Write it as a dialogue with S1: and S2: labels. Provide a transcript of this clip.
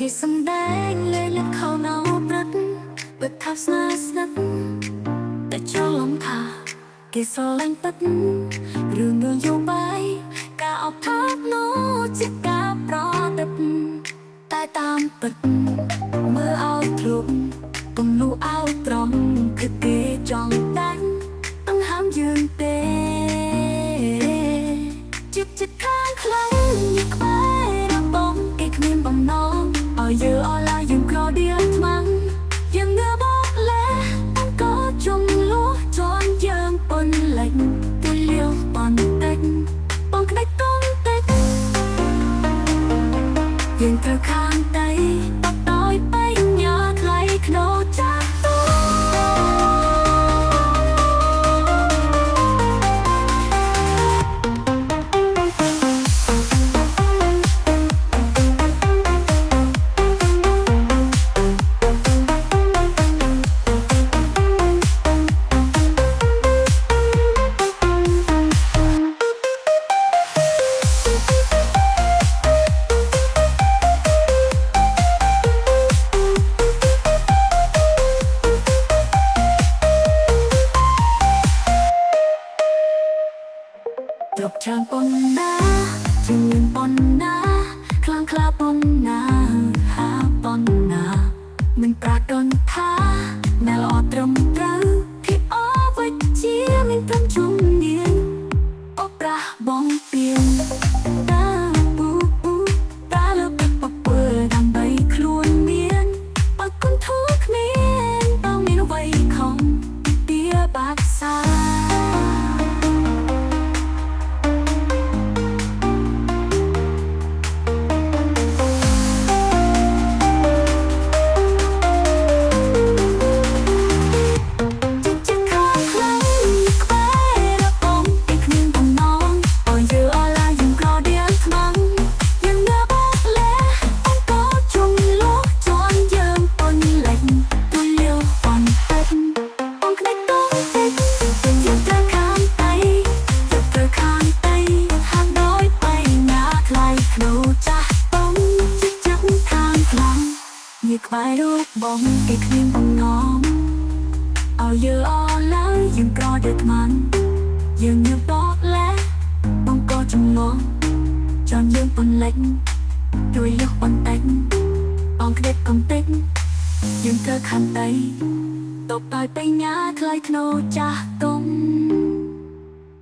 S1: គេសំដែងលេលខោណៅព្រឹកបិទថាស្នាស្និទ្ធតែចលំថាគេស្រឡាញ់ពិតរឿងនយោបាយការអបថានោះជាការប្រឌិតតែតាមពិតមើលឲ្យគ្រប់ពំនូឲ្យត្រង់គឺគេចង់ដាច់ต้องហាមយើងទេចិត្តខាងខ្លាំងយកក្បែររបងគេគ្មានបំណងឲ្យយើងអស់ឡាយើងក្រដៀលថ្មាំងយើងងើបបលេអង្គក៏ជុំលោះជន់យើងពន់លេចទៅលាវបន្តិចបងក្ដិចតុងតិចយើងត្រូវខាងដៃតបដោយបញ្ញាថ្លៃក្នុងចាស់តូត្រប់ចាងប៉ុណ្ណាជាមានប៉ុណ្ណាខ្លាំងក្លាប៉ុណ្ណាហាប៉ុណ្ណាមិនប្រាកដថាណែល្អត្រឹមត្រូវភាពអវិជ្ជាមានត្រឹមជំនាញអប្រាស់បងពៀនតាតាលើកបបើដើម្បីខ្លួនមានអរគុណធូរគ្មានបងមានអ្វីខំទាបាក់សាក្បែររូបបងគេគ្មានបំណងឲ្យយើងអស់ឡើយយើងក្រដៀលថ្មាំងយើងញើបបលេបងក៏ចំណងចង់យើងពន្លិចជួយលុះបន្តិចបងក្ដិចកំតិចយើងត្រូវខំដៃតបដោយបញ្ញាថ្លៃក្នុងចាស់តូ